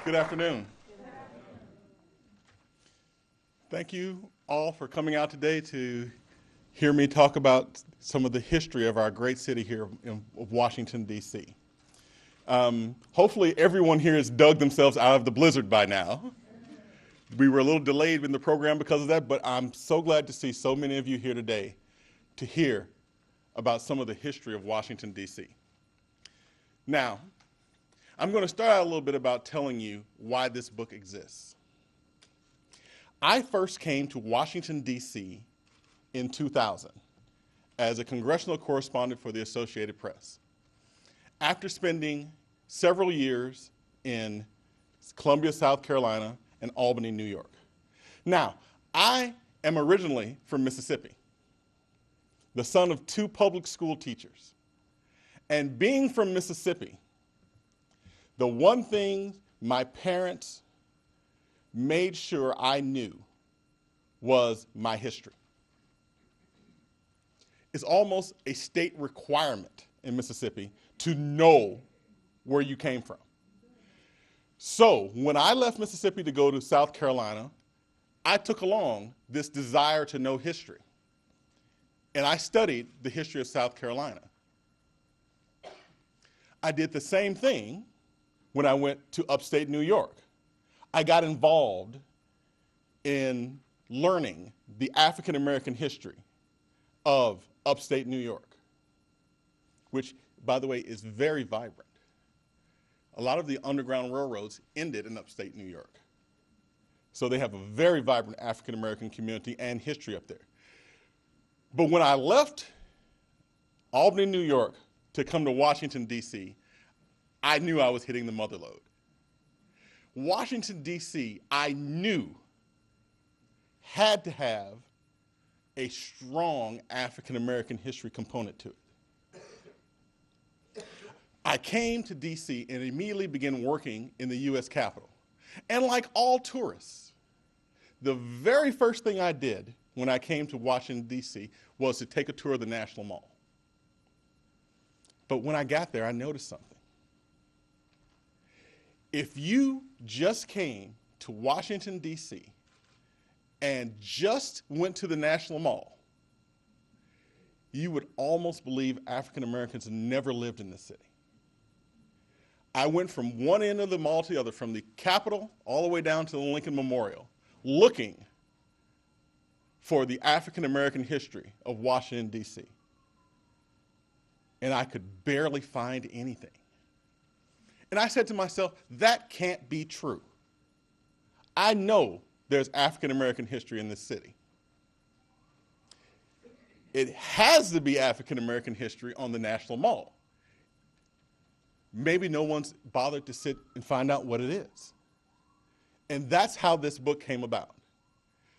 Good afternoon. Thank you all for coming out today to hear me talk about some of the history of our great city here of Washington, D.C. Hopefully everyone here has dug themselves out of the blizzard by now. We were a little delayed in the program because of that, but I'm so glad to see so many of you here today to hear about some of the history of Washington, D.C. Now, I'm going to start out a little bit about telling you why this book exists. I first came to Washington, D.C. in 2000 as a congressional correspondent for the Associated Press. After spending several years in Columbia, South Carolina, and Albany, New York. Now, I am originally from Mississippi, the son of two public school teachers. And being from Mississippi, the one thing my parents made sure I knew was my history. It's almost a state requirement in Mississippi to know where you came from. So when I left Mississippi to go to South Carolina, I took along this desire to know history. And I studied the history of South Carolina. I did the same thing when I went to upstate New York. I got involved in learning the African American history of upstate New York, which, by the way, is very vibrant. A lot of the Underground Railroads ended in upstate New York. So they have a very vibrant African American community and history up there. But when I left Albany, New York to come to Washington, D.C., I knew I was hitting the mother lode. Washington, D.C., I knew had to have a strong African American history component to it. I came to D.C. and immediately began working in the U.S. Capitol. And like all tourists, the very first thing I did when I came to Washington, D.C. was to take a tour of the National Mall. But when I got there, I noticed something. If you just came to Washington, D.C. and just went to the National Mall, you would almost believe African Americans never lived in the city. I went from one end of the mall to the other, from the Capitol all the way down to the Lincoln Memorial, looking for the African American history of Washington, D.C. And I could barely find anything. And I said to myself, that can't be true. I know there's African American history in this city. It has to be African American history on the National Mall. Maybe no one's bothered to sit and find out what it is. And that's how this book came about.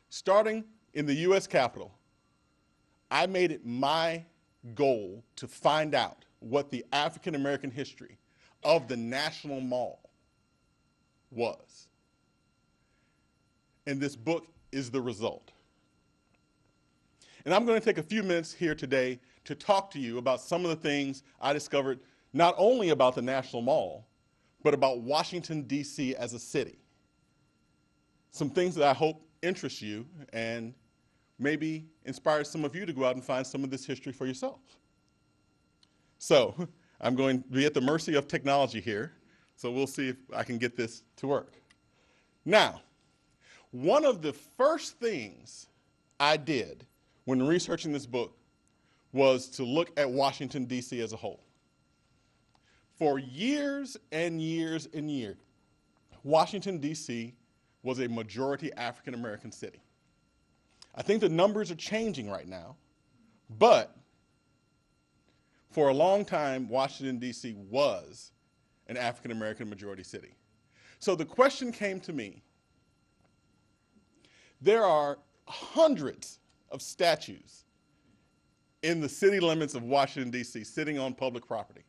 Starting in the U.S. Capitol, I made it my goal to find out what the African American history of the National Mall was. And this book is the result. And I'm going to take a few minutes here today to talk to you about some of the things I discovered, not only about the National Mall, but about Washington, D.C. as a city. Some things that I hope interest you and maybe inspire some of you to go out and find some of this history for yourself. So I'm going to be at the mercy of technology here, so we'll see if I can get this to work. Now, one of the first things I did when researching this book was to look at Washington, D.C. as a whole. For years and years and years, Washington, D.C. was a majority African American city. I think the numbers are changing right now, but for a long time, Washington, D.C. was an African American majority city. So the question came to me, there are hundreds of statues in the city limits of Washington, D.C. sitting on public property.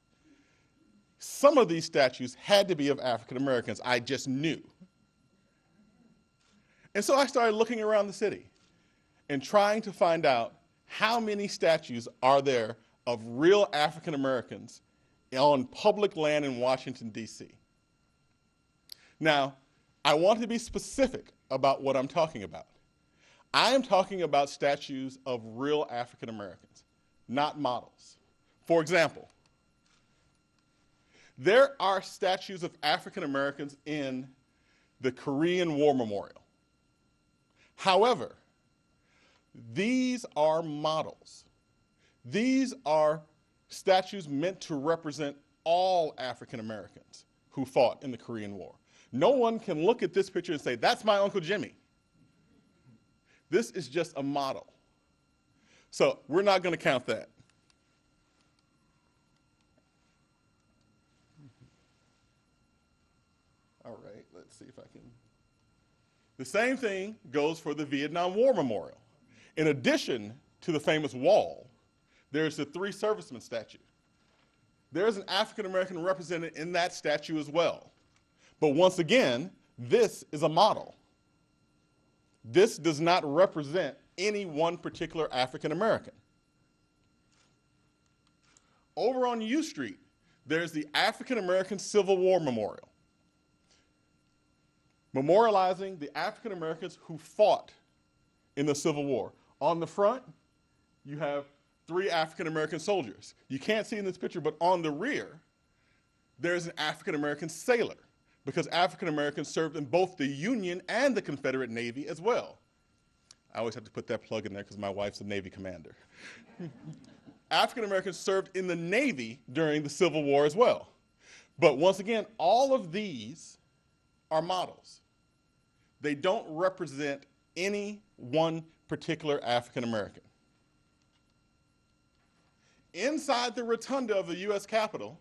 Some of these statues had to be of African Americans, I just knew. And so I started looking around the city and trying to find out how many statues are there of real African Americans on public land in Washington, D.C. Now, I want to be specific about what I'm talking about. I am talking about statues of real African Americans, not models. For example, there are statues of African Americans in the Korean War Memorial. However, these are models. These are statues meant to represent all African Americans who fought in the Korean War. No one can look at this picture and say, that's my Uncle Jimmy. This is just a model. So we're not going to count that. All right, let's see if I can. The same thing goes for the Vietnam War Memorial. In addition to the famous wall, there's the 3 servicemen statue. There's an African American represented in that statue as well. But once again, this is a model. This does not represent any one particular African American. Over on U Street, there's the African American Civil War Memorial, memorializing the African Americans who fought in the Civil War. On the front, you have 3 African American soldiers. You can't see in this picture, but on the rear, there's an African American sailor, because African Americans served in both the Union and the Confederate Navy as well. I always have to put that plug in there because my wife's a Navy commander. African Americans served in the Navy during the Civil War as well. But once again, all of these are models. They don't represent any one particular African American. Inside the rotunda of the U.S. Capitol,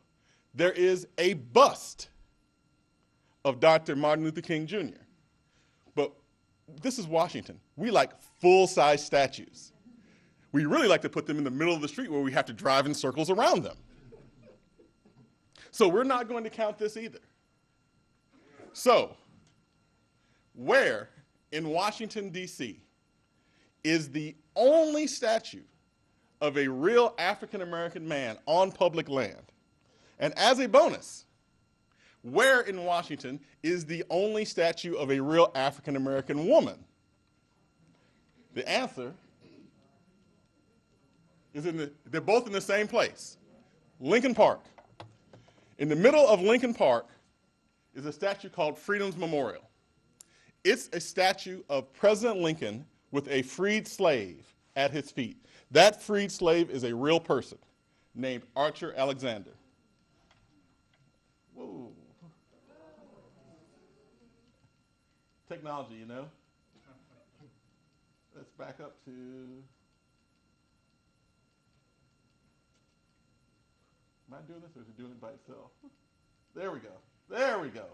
there is a bust of Dr. Martin Luther King Jr. But this is Washington. We like full-size statues. We really like to put them in the middle of the street where we have to drive in circles around them. So we're not going to count this either. So, where in Washington, D.C. is the only statue of a real African American man on public land? And as a bonus, where in Washington is the only statue of a real African American woman? The answer is they're both in the same place, Lincoln Park. In the middle of Lincoln Park is a statue called Freedom's Memorial. It's a statue of President Lincoln with a freed slave at his feet. That freed slave is a real person named Archer Alexander. Whoa. Technology, you know? Let's back up to... Am I doing this or is it doing it by itself? There we go. There we go.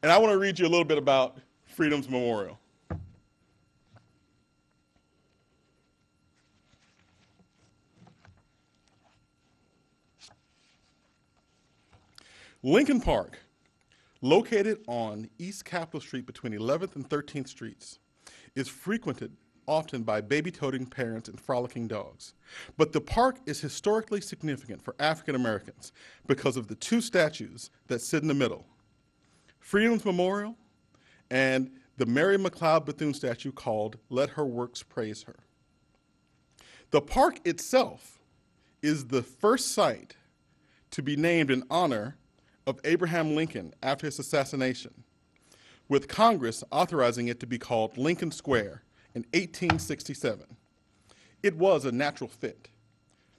And I want to read you a little bit about Freedom's Memorial. Lincoln Park, located on East Capitol Street between 11th and 13th Streets, is frequented often by baby-toting parents and frolicking dogs. But the park is historically significant for African Americans because of the 2 statues that sit in the middle, Freedom's Memorial and the Mary McLeod Bethune statue called Let Her Works Praise Her. The park itself is the first site to be named in honor of Abraham Lincoln after his assassination, with Congress authorizing it to be called Lincoln Square in 1867. It was a natural fit,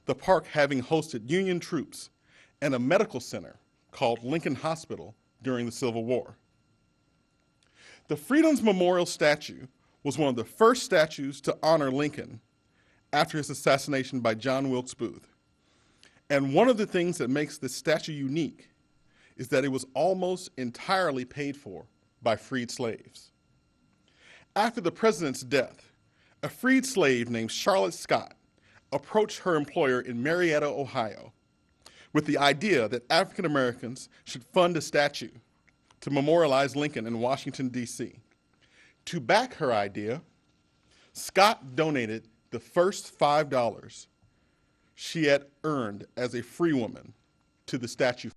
the park having hosted Union troops and a medical center called Lincoln Hospital during the Civil War. The Freedom's Memorial statue was one of the first statues to honor Lincoln after his assassination by John Wilkes Booth. And one of the things that makes this statue unique is that it was almost entirely paid for by freed slaves. After the president's death, a freed slave named Charlotte Scott approached her employer in Marietta, Ohio, with the idea that African Americans should fund a statue to memorialize Lincoln in Washington, D.C. To back her idea, Scott donated the first $5 she had earned as a free woman to the statue.